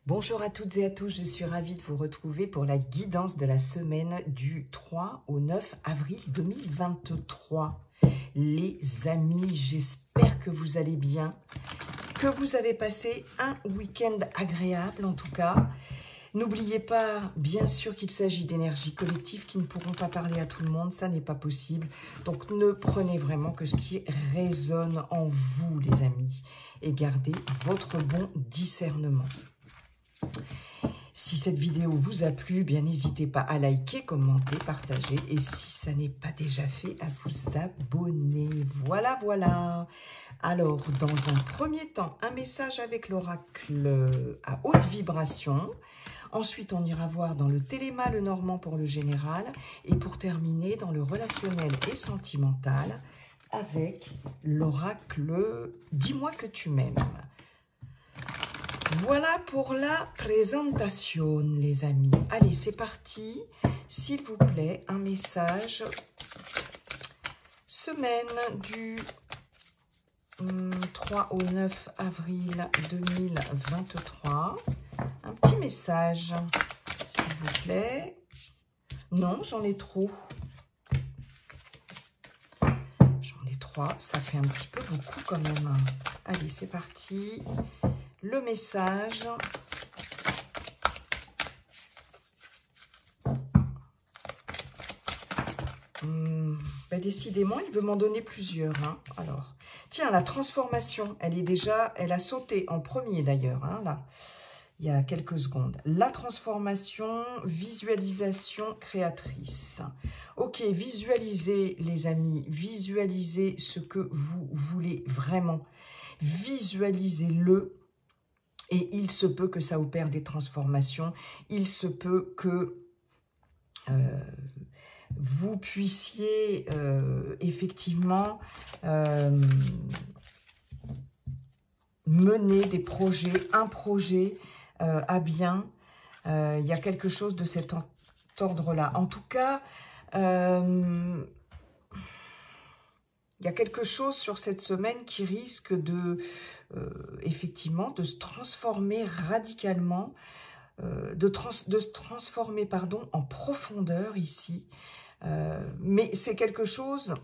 Bonjour à toutes et à tous, je suis ravie de vous retrouver pour la guidance de la semaine du 3 au 9 avril 2023. Les amis, j'espère que vous allez bien, que vous avez passé un week-end agréable en tout cas. N'oubliez pas, bien sûr, qu'il s'agit d'énergies collectives qui ne pourront pas parler à tout le monde, ça n'est pas possible. Donc ne prenez vraiment que ce qui résonne en vous, les amis, et gardez votre bon discernement. Si cette vidéo vous a plu, bien n'hésitez pas à liker, commenter, partager et si ça n'est pas déjà fait, à vous abonner. Voilà, voilà. Alors, dans un premier temps, un message avec l'oracle à haute vibration. Ensuite, on ira voir dans le téléma le normand pour le général. Et pour terminer, dans le relationnel et sentimental avec l'oracle « Dis-moi que tu m'aimes ». Voilà pour la présentation, les amis. Allez, c'est parti. S'il vous plaît, un message. Semaine du 3 au 9 avril 2023. Un petit message, s'il vous plaît. Non, j'en ai trop. J'en ai 3. Ça fait un petit peu beaucoup quand même. Allez, c'est parti. Le message. Décidément, il veut m'en donner plusieurs. Hein. Alors, tiens, la transformation, elle a sauté en premier d'ailleurs, hein, là, il y a quelques secondes. La transformation, visualisation créatrice. Ok, visualisez les amis, visualisez ce que vous voulez vraiment. Visualisez-le. Et il se peut que ça opère des transformations. Il se peut que vous puissiez effectivement mener des projets, un projet à bien. Il y a quelque chose de cet ordre-là. En tout cas, il y a quelque chose sur cette semaine qui risque de, effectivement, de se transformer radicalement, de se transformer, pardon, en profondeur ici. Mais c'est quelque chose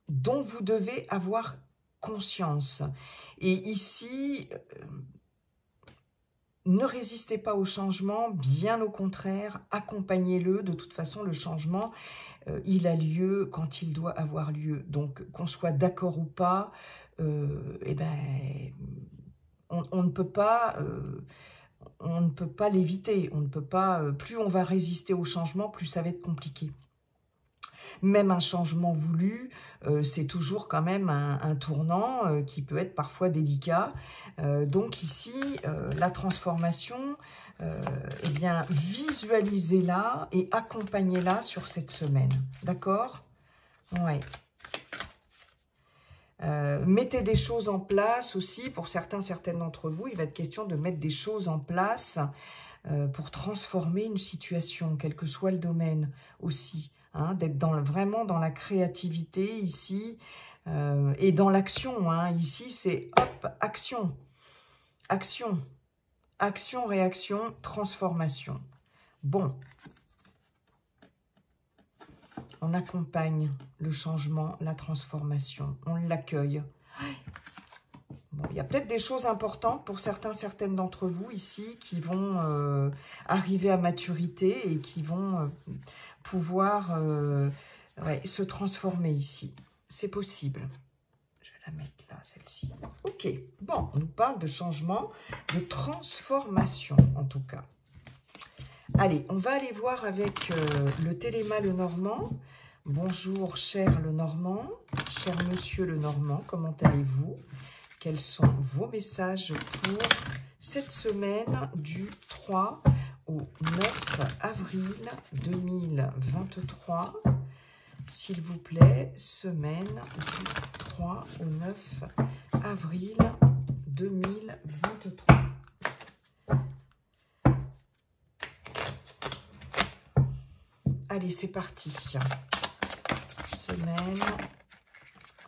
dont vous devez avoir conscience. Et ici, ne résistez pas au changement, bien au contraire, accompagnez-le. De toute façon, le changement, il a lieu quand il doit avoir lieu. Donc, qu'on soit d'accord ou pas, eh ben, on ne peut pas... on ne peut pas l'éviter, on ne peut pas, plus on va résister au changement, plus ça va être compliqué. Même un changement voulu, c'est toujours quand même un tournant qui peut être parfois délicat. Donc ici, la transformation, eh bien, visualisez-la et accompagnez-la sur cette semaine. D'accord? Ouais. Mettez des choses en place aussi, pour certaines d'entre vous, il va être question de mettre des choses en place pour transformer une situation, quel que soit le domaine aussi, hein, d'être vraiment dans la créativité ici et dans l'action. Hein. Ici, c'est hop, action, action, action, réaction, transformation. Bon. On accompagne le changement, la transformation. On l'accueille. Bon, il y a peut-être des choses importantes pour certaines d'entre vous ici qui vont arriver à maturité et qui vont pouvoir se transformer ici. C'est possible. Je vais la mettre là, celle-ci. Ok. Bon, on nous parle de changement, de transformation en tout cas. Allez, on va aller voir avec le téléma le normand. Bonjour, cher le normand, cher monsieur le normand, comment allez-vous? Quels sont vos messages pour cette semaine du 3 au 9 avril 2023? S'il vous plaît, semaine du 3 au 9 avril 2023. Allez, c'est parti. Semaine.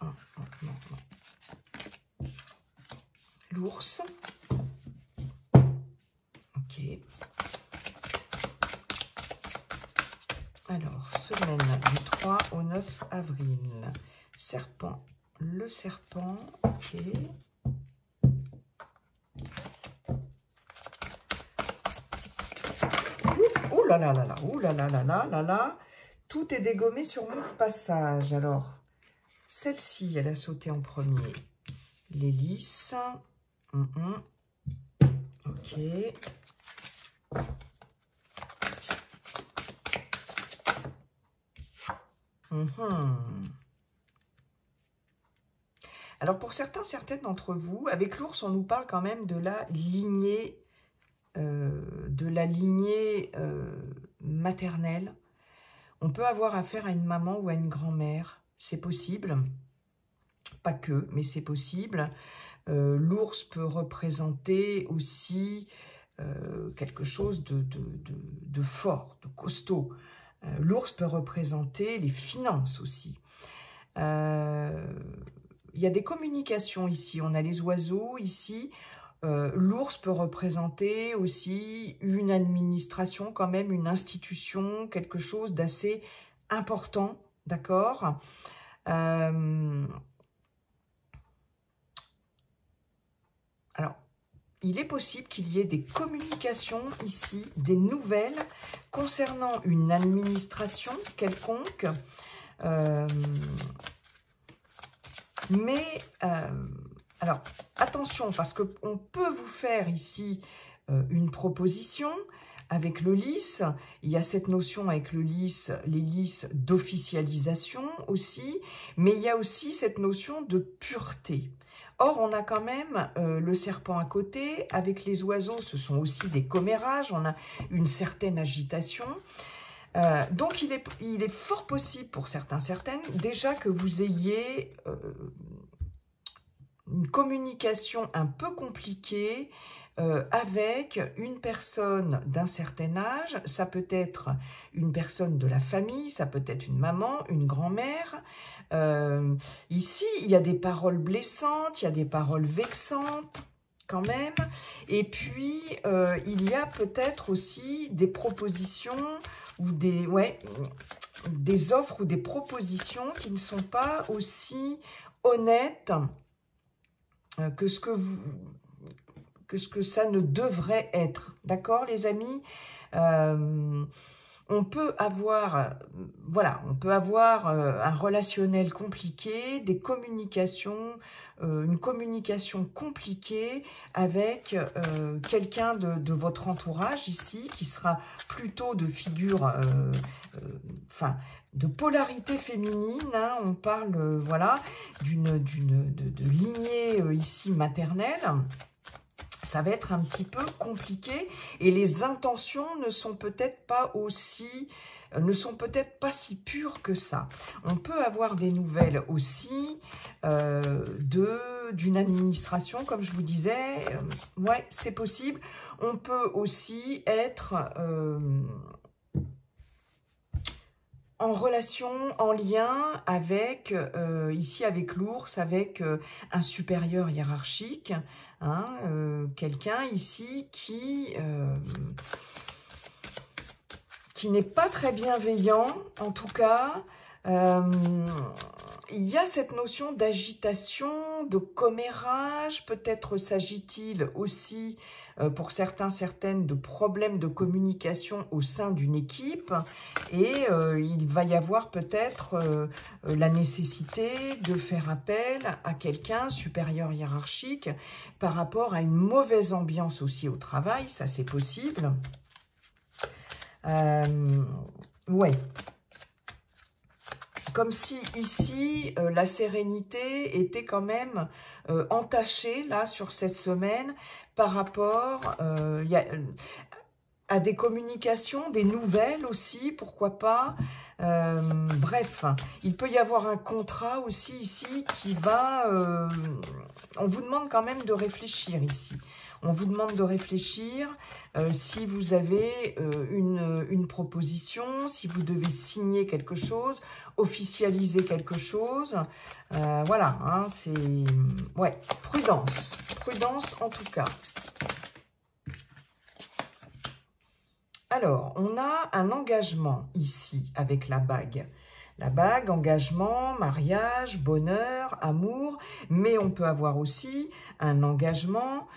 Oh, non. L'ours. Alors, semaine du 3 au 9 avril. Serpent, le serpent, ok. Ouh là là là là, ouh là là là là là là. Tout est dégommé sur mon passage. Alors, celle-ci, elle a sauté en premier. L'hélice. Ok. Alors, pour certaines d'entre vous, avec l'ours, on nous parle quand même de la lignée, maternelle. On peut avoir affaire à une maman ou à une grand-mère. C'est possible. Pas que, mais c'est possible. L'ours peut représenter aussi quelque chose de fort, de costaud. L'ours peut représenter les finances aussi. Il y a des communications ici. On a les oiseaux ici. L'ours peut représenter aussi une administration, quand même, une institution, quelque chose d'assez important, d'accord? Alors, il est possible qu'il y ait des communications ici, des nouvelles concernant une administration quelconque, alors, attention, parce qu'on peut vous faire ici une proposition avec le lys. Il y a cette notion avec le lys, les lys d'officialisation aussi, mais il y a aussi cette notion de pureté. Or, on a quand même le serpent à côté. Avec les oiseaux, ce sont aussi des commérages. On a une certaine agitation. Donc, il est fort possible pour certaines, déjà que vous ayez une communication un peu compliquée avec une personne d'un certain âge. Ça peut être une personne de la famille, ça peut être une maman, une grand-mère. Ici, il y a des paroles blessantes, il y a des paroles vexantes quand même. Et puis, il y a peut-être aussi des propositions ou des offres ou des propositions qui ne sont pas aussi honnêtes que ce que ça ne devrait être. D'accord, les amis? On peut avoir, un relationnel compliqué, des communications, une communication compliquée avec quelqu'un de votre entourage ici, qui sera plutôt de figure, de polarité féminine, hein. On parle, voilà, de lignée ici maternelle. Ça va être un petit peu compliqué et les intentions ne sont peut-être pas si pures que ça. On peut avoir des nouvelles aussi d'une administration, comme je vous disais. Ouais, c'est possible. On peut aussi être en relation, en lien avec, ici avec l'ours, avec un supérieur hiérarchique, hein, quelqu'un ici qui n'est pas très bienveillant, en tout cas. Il y a cette notion d'agitation, de commérage, peut-être s'agit-il aussi pour certaines de problèmes de communication au sein d'une équipe et il va y avoir peut-être la nécessité de faire appel à quelqu'un supérieur hiérarchique par rapport à une mauvaise ambiance aussi au travail, ça c'est possible. Ouais. Comme si ici, la sérénité était quand même entachée, là, sur cette semaine, par rapport à des communications, des nouvelles aussi, pourquoi pas. Bref, il peut y avoir un contrat aussi ici qui va... on vous demande quand même de réfléchir ici. On vous demande de réfléchir si vous avez une proposition, si vous devez signer quelque chose, officialiser quelque chose. Voilà, hein, c'est... Ouais, prudence. Prudence en tout cas. Alors, on a un engagement ici avec la bague. La bague, engagement, mariage, bonheur, amour, mais on peut avoir aussi un engagement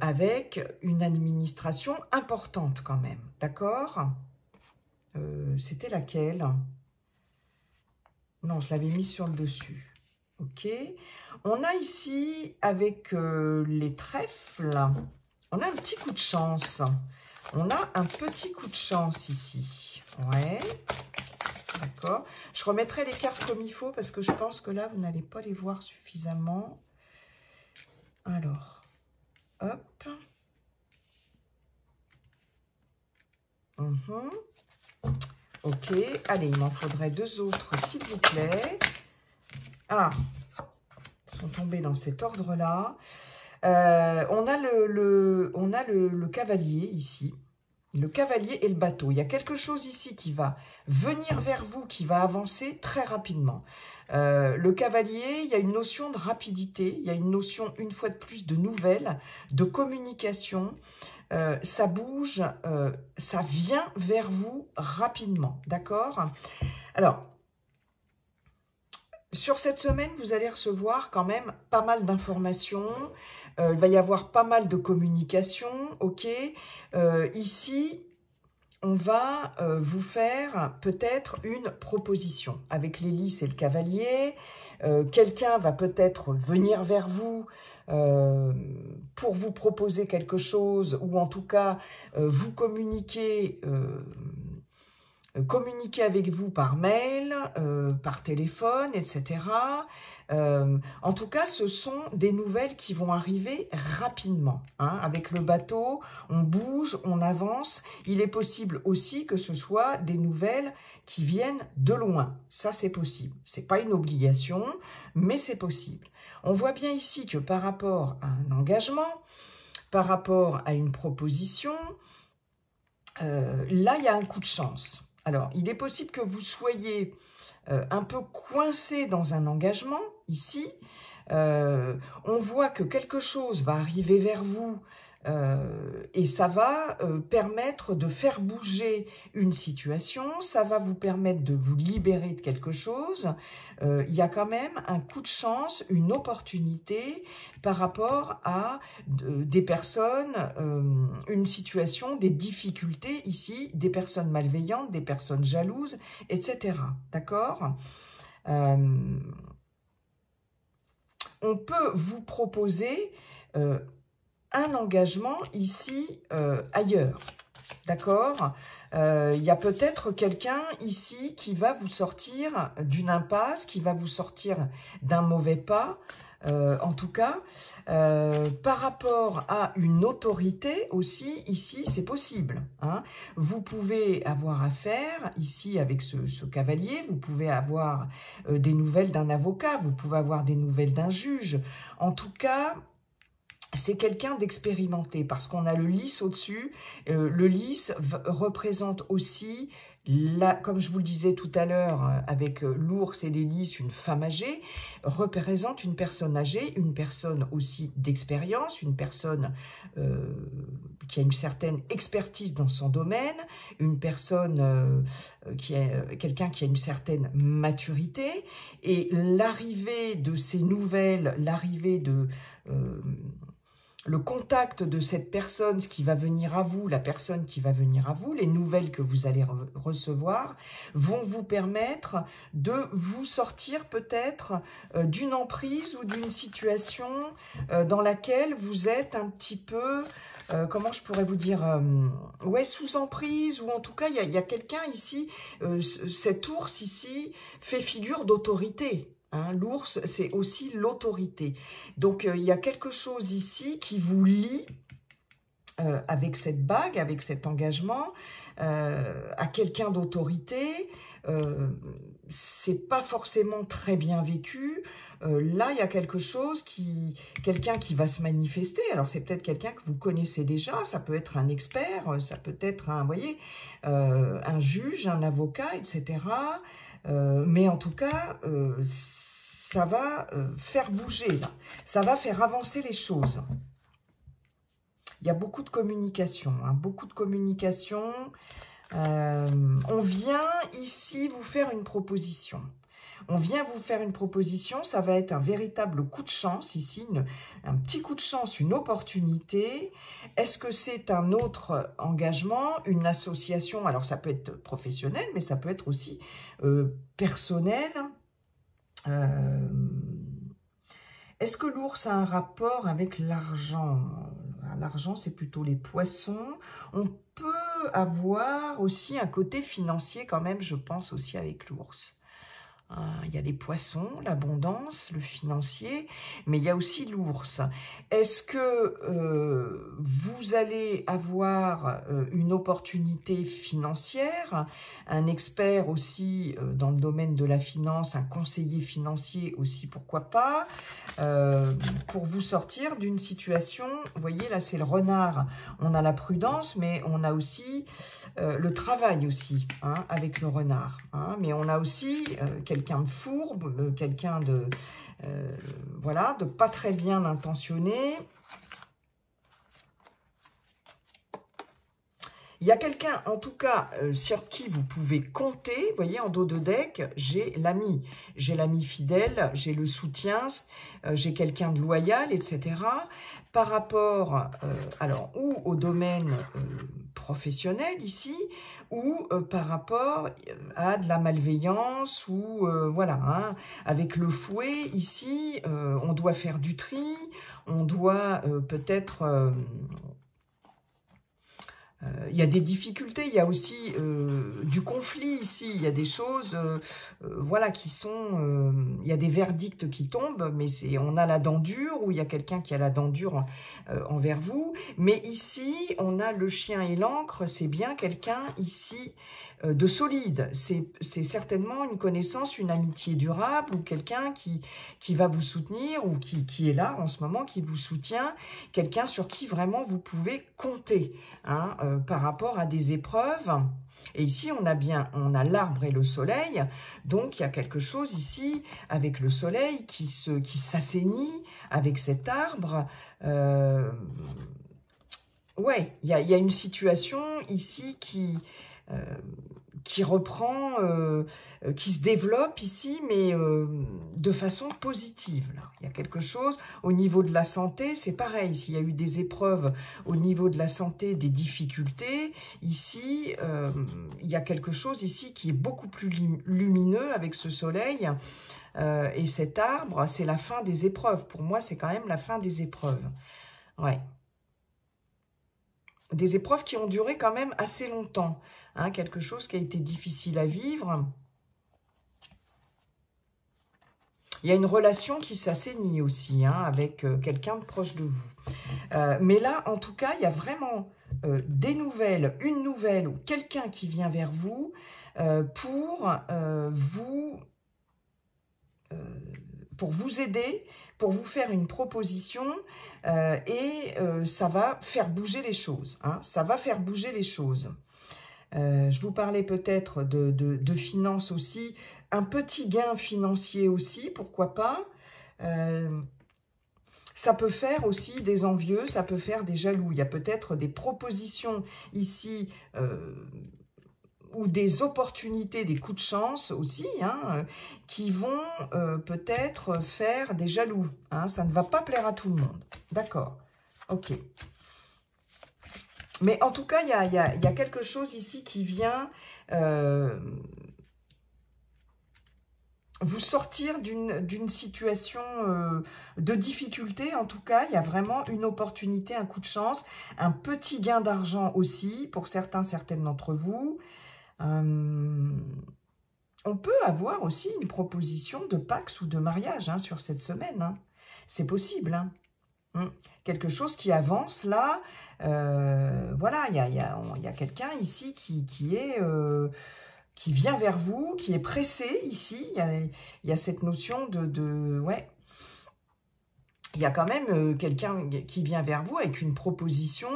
avec une administration importante quand même, d'accord? C'était laquelle? Non, je l'avais mis sur le dessus. Ok. On a ici, avec les trèfles, on a un petit coup de chance. On a un petit coup de chance ici. Ouais. D'accord. Je remettrai les cartes comme il faut parce que je pense que là, vous n'allez pas les voir suffisamment. Alors, hop. Ok. Allez, il m'en faudrait 2 autres, s'il vous plaît. Ah, ils sont tombés dans cet ordre-là. On a le cavalier ici. Le cavalier et le bateau. Il y a quelque chose ici qui va venir vers vous, qui va avancer très rapidement. Le cavalier, il y a une notion de rapidité, il y a une notion, une fois de plus, de nouvelles, de communication. Ça bouge, ça vient vers vous rapidement, d'accord? Alors, sur cette semaine, vous allez recevoir quand même pas mal d'informations. Il va y avoir pas mal de communication, ok? Ici, on va vous faire peut-être une proposition. Avec l'hélice et le cavalier, quelqu'un va peut-être venir vers vous pour vous proposer quelque chose, ou en tout cas vous communiquer avec vous par mail, par téléphone, etc. En tout cas, ce sont des nouvelles qui vont arriver rapidement. Hein. Avec le bateau, on bouge, on avance. Il est possible aussi que ce soit des nouvelles qui viennent de loin. Ça, c'est possible. Ce n'est pas une obligation, mais c'est possible. On voit bien ici que par rapport à un engagement, par rapport à une proposition, là, il y a un coup de chance. Alors, il est possible que vous soyez un peu coincé dans un engagement, ici. On voit que quelque chose va arriver vers vous et ça va permettre de faire bouger une situation, ça va vous permettre de vous libérer de quelque chose. Il y a quand même un coup de chance, une opportunité par rapport à des personnes, une situation, des difficultés ici, des personnes malveillantes, des personnes jalouses, etc. D'accord ? On peut vous proposer un engagement ici ailleurs, d'accord? Il y a peut-être quelqu'un ici qui va vous sortir d'une impasse, qui va vous sortir d'un mauvais pas, en tout cas, par rapport à une autorité aussi, ici, c'est possible. Hein. Vous pouvez avoir affaire, ici, avec ce cavalier, vous pouvez avoir des nouvelles d'un avocat, vous pouvez avoir des nouvelles d'un juge. En tout cas, c'est quelqu'un d'expérimenté parce qu'on a le lys au-dessus. Le lys représente aussi, comme je vous le disais tout à l'heure, avec l'ours et l'hélice, une femme âgée, représente une personne âgée, une personne aussi d'expérience, une personne qui a une certaine expertise dans son domaine, une personne quelqu'un qui a une certaine maturité. Et l'arrivée de ces nouvelles, l'arrivée de... le contact de cette personne, ce qui va venir à vous, la personne qui va venir à vous, les nouvelles que vous allez recevoir, vont vous permettre de vous sortir peut-être d'une emprise ou d'une situation dans laquelle vous êtes un petit peu, comment je pourrais vous dire, ouais, sous emprise, ou en tout cas, il y a quelqu'un ici, cet ours ici fait figure d'autorité. Hein, l'ours, c'est aussi l'autorité. Donc, il y a quelque chose ici qui vous lie avec cette bague, avec cet engagement, à quelqu'un d'autorité. C'est pas forcément très bien vécu. Là, il y a quelque chose quelqu'un qui va se manifester. Alors, c'est peut-être quelqu'un que vous connaissez déjà. Ça peut être un expert, ça peut être un, vous voyez, un juge, un avocat, etc. Mais en tout cas, ça va faire bouger, là. Ça va faire avancer les choses. Il y a beaucoup de communication, hein, beaucoup de communication. On vient ici vous faire une proposition. On vient vous faire une proposition, ça va être un véritable coup de chance ici, un petit coup de chance, une opportunité. Est-ce que c'est un autre engagement, une association? Alors ça peut être professionnel, mais ça peut être aussi personnel. Est-ce que l'ours a un rapport avec l'argent? L'argent, c'est plutôt les poissons. On peut avoir aussi un côté financier quand même, je pense aussi avec l'ours. Il y a les poissons, l'abondance, le financier, mais il y a aussi l'ours. Est-ce que vous allez avoir une opportunité financière, un expert aussi dans le domaine de la finance, un conseiller financier aussi, pourquoi pas, pour vous sortir d'une situation, vous voyez là c'est le renard, on a la prudence, mais on a aussi le travail aussi, hein, avec le renard, hein, mais on a aussi quelqu'un de fourbe, quelqu'un de voilà, de pas très bien intentionné. Il y a quelqu'un, en tout cas, sur qui vous pouvez compter. Vous voyez, en dos de deck, j'ai l'ami. J'ai l'ami fidèle, j'ai le soutien, j'ai quelqu'un de loyal, etc. Par rapport, alors, ou au domaine professionnel ici, ou par rapport à de la malveillance, ou voilà, hein, avec le fouet, ici, on doit faire du tri, on doit peut-être... il y a des difficultés, il y a aussi du conflit ici, il y a des choses voilà, qui sont... il y a des verdicts qui tombent, mais on a la dent dure, ou il y a quelqu'un qui a la dent dure envers vous. Mais ici, on a le chien et l'encre, c'est bien quelqu'un ici de solide. C'est certainement une connaissance, une amitié durable, ou quelqu'un qui va vous soutenir, ou qui est là en ce moment, qui vous soutient, quelqu'un sur qui vraiment vous pouvez compter, hein, par rapport à des épreuves. Et ici, on a l'arbre et le soleil, donc il y a quelque chose ici avec le soleil qui s'assainit avec cet arbre. Ouais, il y a une situation ici qui reprend, qui se développe ici, mais de façon positive. Là. Il y a quelque chose au niveau de la santé, c'est pareil. S'il y a eu des épreuves au niveau de la santé, des difficultés, ici, il y a quelque chose ici qui est beaucoup plus lumineux avec ce soleil. Et cet arbre, c'est la fin des épreuves. Pour moi, c'est quand même la fin des épreuves. Ouais. Des épreuves qui ont duré quand même assez longtemps. Hein, quelque chose qui a été difficile à vivre. Il y a une relation qui s'assainit aussi, hein, avec quelqu'un de proche de vous. Mais là, en tout cas, il y a vraiment des nouvelles, une nouvelle ou quelqu'un qui vient vers vous pour vous aider, pour vous faire une proposition et ça va faire bouger les choses. Hein, ça va faire bouger les choses. Je vous parlais peut-être de finances aussi, un petit gain financier aussi, pourquoi pas. Ça peut faire aussi des envieux, ça peut faire des jaloux. Il y a peut-être des propositions ici ou des opportunités, des coups de chance aussi, hein, qui vont peut-être faire des jaloux. Hein, ça ne va pas plaire à tout le monde. D'accord, ok. Mais en tout cas, il y a quelque chose ici qui vient vous sortir d'une situation de difficulté. En tout cas, il y a vraiment une opportunité, un coup de chance, un petit gain d'argent aussi pour certaines d'entre vous. On peut avoir aussi une proposition de Pax ou de mariage, hein, sur cette semaine. Hein. C'est possible, hein. Quelque chose qui avance là, voilà, il y a quelqu'un ici qui vient vers vous, qui est pressé ici, il y a cette notion ouais, il y a quand même quelqu'un qui vient vers vous avec une proposition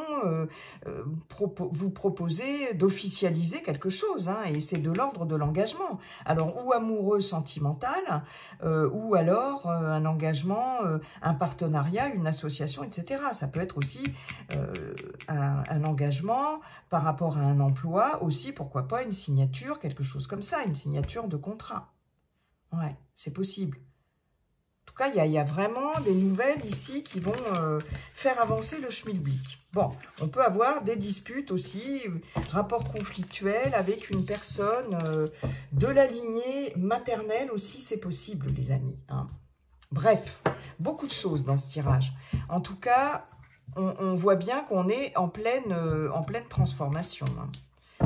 vous proposer d'officialiser quelque chose, hein, et c'est de l'ordre de l'engagement. Alors, ou amoureux, sentimental, ou alors un engagement, un partenariat, une association, etc. Ça peut être aussi un engagement par rapport à un emploi, aussi, pourquoi pas, une signature, quelque chose comme ça, une signature de contrat. Ouais, c'est possible. En tout cas, il y a vraiment des nouvelles ici qui vont faire avancer le schmilblick. Bon, on peut avoir des disputes aussi, rapports conflictuels avec une personne de la lignée maternelle aussi, c'est possible, les amis, hein. Bref, beaucoup de choses dans ce tirage. En tout cas, on voit bien qu'on est en pleine transformation, hein.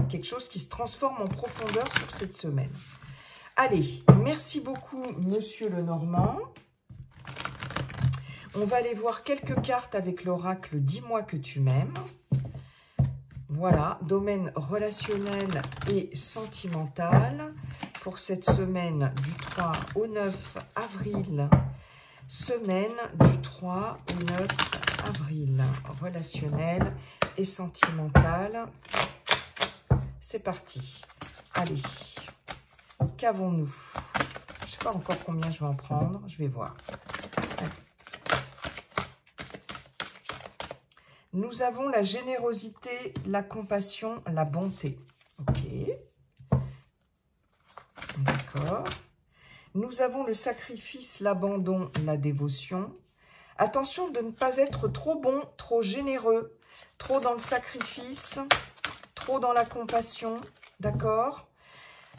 Quelque chose qui se transforme en profondeur sur cette semaine. Allez, merci beaucoup, Monsieur Lenormand. On va aller voir quelques cartes avec l'oracle « Dis-moi que tu m'aimes ». Voilà, domaine relationnel et sentimental pour cette semaine du 3 au 9 avril. Semaine du 3 au 9 avril. Relationnel et sentimental. C'est parti. Allez, qu'avons-nous? Je ne sais pas encore combien je vais en prendre. Je vais voir. Nous avons la générosité, la compassion, la bonté. Ok. D'accord. Nous avons le sacrifice, l'abandon, la dévotion. Attention de ne pas être trop bon, trop généreux, trop dans le sacrifice, trop dans la compassion. D'accord.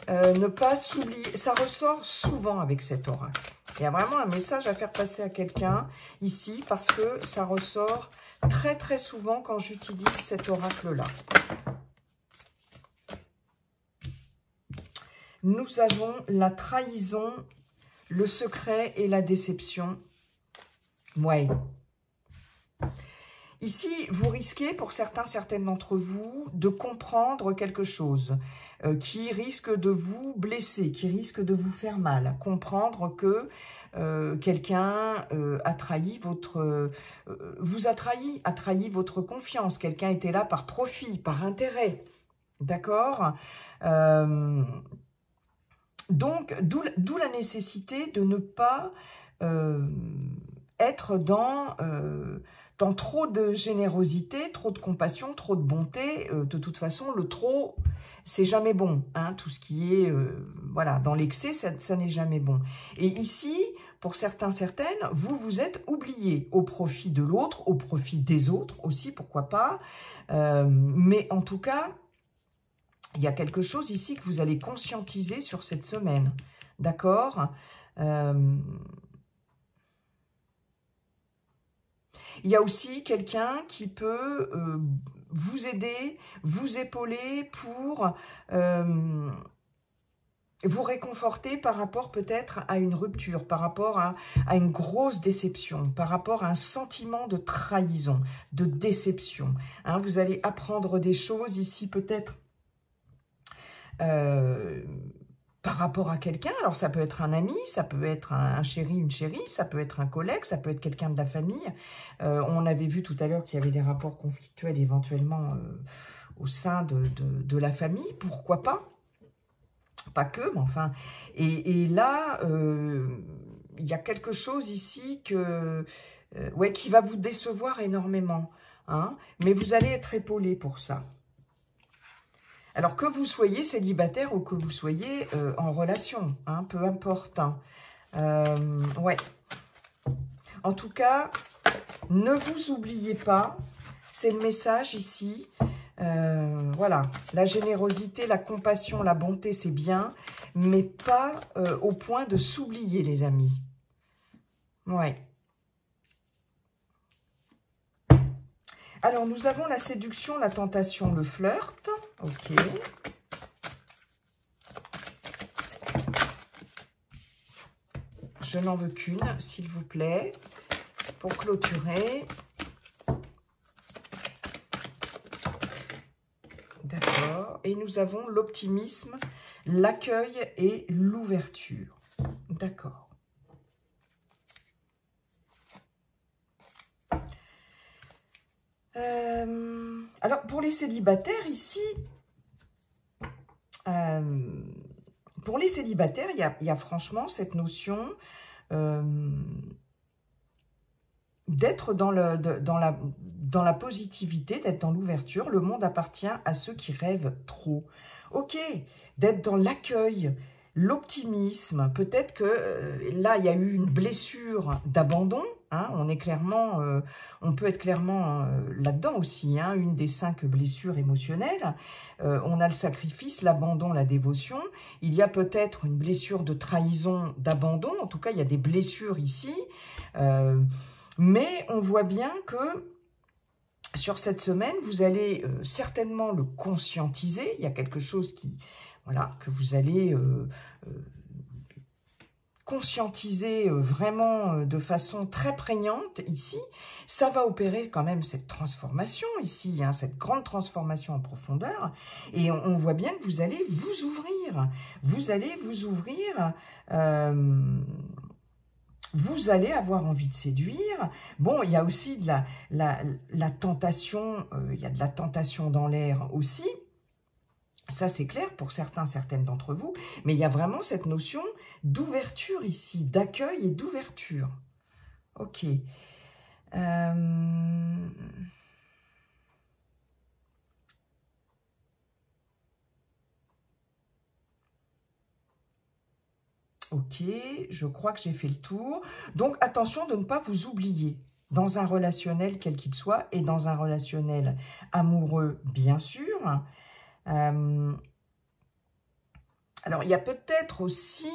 Ne pas s'oublier. Ça ressort souvent avec cet oracle. Il y a vraiment un message à faire passer à quelqu'un ici parce que ça ressort très très souvent quand j'utilise cet oracle-là. Nous avons la trahison, le secret et la déception. Ouais. Ici, vous risquez, pour certaines d'entre vous, de comprendre quelque chose qui risque de vous blesser, qui risque de vous faire mal. Comprendre que quelqu'un a trahi votre... vous a trahi votre confiance. Quelqu'un était là par profit, par intérêt. D'accord? Donc, d'où la nécessité de ne pas être dans trop de générosité, trop de compassion, trop de bonté. De toute façon, le trop, c'est jamais bon, hein. Tout ce qui est voilà, dans l'excès, ça n'est jamais bon. Et ici, pour certaines, vous êtes oubliés au profit de l'autre, au profit des autres aussi, pourquoi pas. Mais en tout cas, il y a quelque chose ici que vous allez conscientiser sur cette semaine. D'accord? Il y a aussi quelqu'un qui peut vous aider, vous épauler pour vous réconforter par rapport peut-être à une rupture, par rapport à une grosse déception, par rapport à un sentiment de trahison, de déception. Hein, vous allez apprendre des choses ici peut-être par rapport à quelqu'un. Alors, ça peut être un ami, ça peut être un chéri, une chérie, ça peut être un collègue, ça peut être quelqu'un de la famille. On avait vu tout à l'heure qu'il y avait des rapports conflictuels éventuellement au sein de la famille. Pourquoi pas? Pas que, mais enfin. Et là, il y a quelque chose ici ouais, qui va vous décevoir énormément. Hein, mais vous allez être épaulé pour ça. Alors, que vous soyez célibataire ou que vous soyez en relation, hein, peu importe. Hein. Ouais. En tout cas, ne vous oubliez pas, c'est le message ici. Voilà, la générosité, la compassion, la bonté, c'est bien, mais pas au point de s'oublier, les amis. Ouais. Alors, nous avons la séduction, la tentation, le flirt. Ok. Je n'en veux qu'une, s'il vous plaît, pour clôturer. D'accord. Et nous avons l'optimisme, l'accueil et l'ouverture. D'accord. Alors, pour les célibataires, ici, pour les célibataires, il y a franchement cette notion d'être dans la positivité, d'être dans l'ouverture. Le monde appartient à ceux qui rêvent trop. Ok, d'être dans l'accueil, l'optimisme. Peut-être que là, il y a eu une blessure d'abandon. Hein, on peut être clairement là-dedans aussi, hein, une des 5 blessures émotionnelles. On a le sacrifice, l'abandon, la dévotion. Il y a peut-être une blessure de trahison, d'abandon. En tout cas, il y a des blessures ici. Mais on voit bien que sur cette semaine, vous allez certainement le conscientiser. Il y a quelque chose que vous allez conscientiser vraiment de façon très prégnante ici. Ça va opérer quand même cette transformation ici, hein, cette grande transformation en profondeur. Et on voit bien que vous allez vous ouvrir. Vous allez vous ouvrir... vous allez avoir envie de séduire. Bon, il y a aussi de la tentation, il y a de la tentation dans l'air aussi. Ça, c'est clair pour certaines d'entre vous. Mais il y a vraiment cette notion d'ouverture ici, d'accueil et d'ouverture. Ok. Ok, je crois que j'ai fait le tour. Donc, attention de ne pas vous oublier dans un relationnel quel qu'il soit et dans un relationnel amoureux, bien sûr. Alors, il y a peut-être aussi...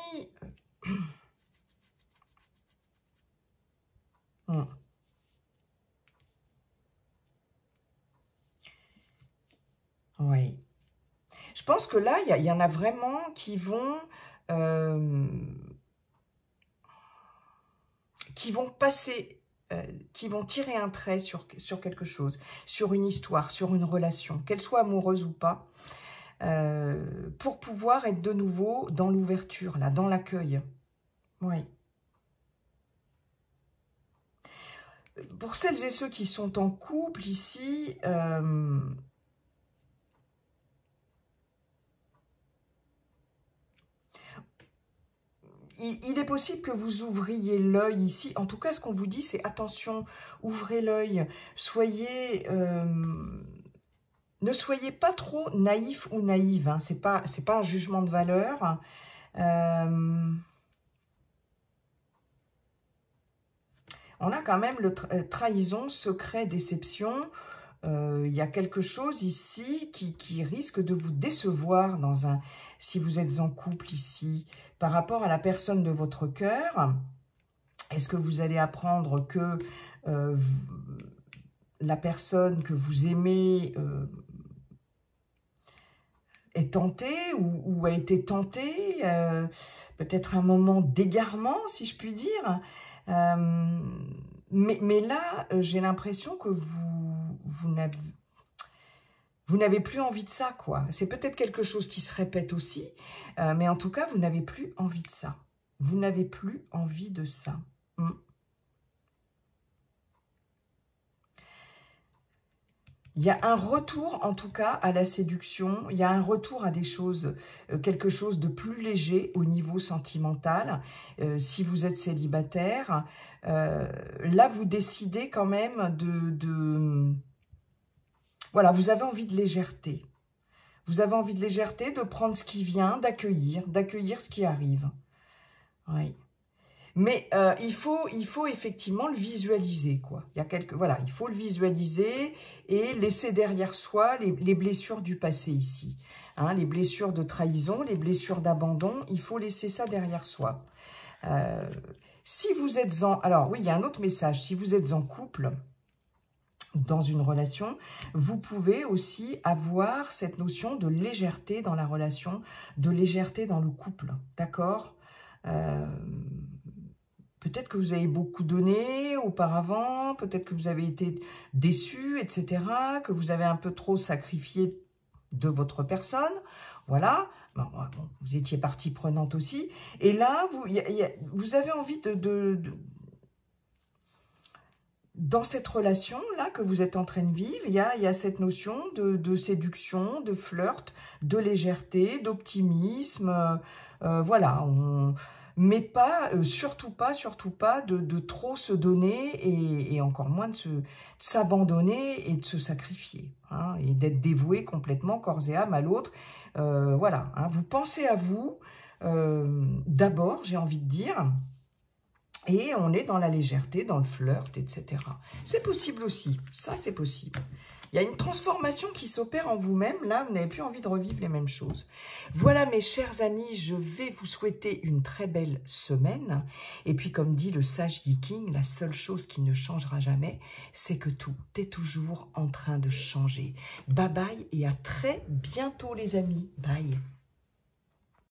Oui. Je pense que là, il y en a vraiment qui vont passer, qui vont tirer un trait sur quelque chose, sur une histoire, sur une relation, qu'elle soit amoureuse ou pas, pour pouvoir être de nouveau dans l'ouverture, là, dans l'accueil. Oui. Pour celles et ceux qui sont en couple ici, il est possible que vous ouvriez l'œil ici. En tout cas, ce qu'on vous dit, c'est attention, ouvrez l'œil. Ne soyez pas trop naïf ou naïve. Hein. C'est pas un jugement de valeur. On a quand même le trahison, secret, déception. Il y a quelque chose ici qui risque de vous décevoir si vous êtes en couple ici, par rapport à la personne de votre cœur. Est-ce que vous allez apprendre que la personne que vous aimez est tentée ou a été tentée, peut-être un moment d'égarement, si je puis dire. Mais là, j'ai l'impression que vous n'avez plus envie de ça, quoi. C'est peut-être quelque chose qui se répète aussi, mais en tout cas, vous n'avez plus envie de ça. Vous n'avez plus envie de ça. Il y a un retour, en tout cas, à la séduction. Il y a un retour à des choses, quelque chose de plus léger au niveau sentimental. Si vous êtes célibataire, là, vous décidez quand même Voilà, vous avez envie de légèreté. Vous avez envie de légèreté, de prendre ce qui vient, d'accueillir ce qui arrive. Oui. Mais il faut effectivement le visualiser, quoi. Voilà, il faut le visualiser et laisser derrière soi les blessures du passé ici. Hein, les blessures de trahison, les blessures d'abandon, il faut laisser ça derrière soi. Si vous êtes Alors oui, il y a un autre message. Si vous êtes en couple, dans une relation, vous pouvez aussi avoir cette notion de légèreté dans la relation, de légèreté dans le couple, d'accord ? Peut-être que vous avez beaucoup donné auparavant, peut-être que vous avez été déçu, etc., que vous avez un peu trop sacrifié de votre personne, voilà. Bon, vous étiez partie prenante aussi. Et là, vous avez envie dans cette relation-là que vous êtes en train de vivre, il y a cette notion de séduction, de flirt, de légèreté, d'optimisme. Voilà, mais pas, surtout pas de trop se donner et encore moins de s'abandonner et de se sacrifier. Hein, et d'être dévoué complètement, corps et âme à l'autre. Voilà, hein, vous pensez à vous d'abord, j'ai envie de dire. Et on est dans la légèreté, dans le flirt, etc. C'est possible aussi, ça c'est possible. Il y a une transformation qui s'opère en vous-même, là vous n'avez plus envie de revivre les mêmes choses. Voilà mes chers amis, je vais vous souhaiter une très belle semaine. Et puis comme dit le sage Yi-King, la seule chose qui ne changera jamais, c'est que tout est toujours en train de changer. Bye bye et à très bientôt les amis, bye.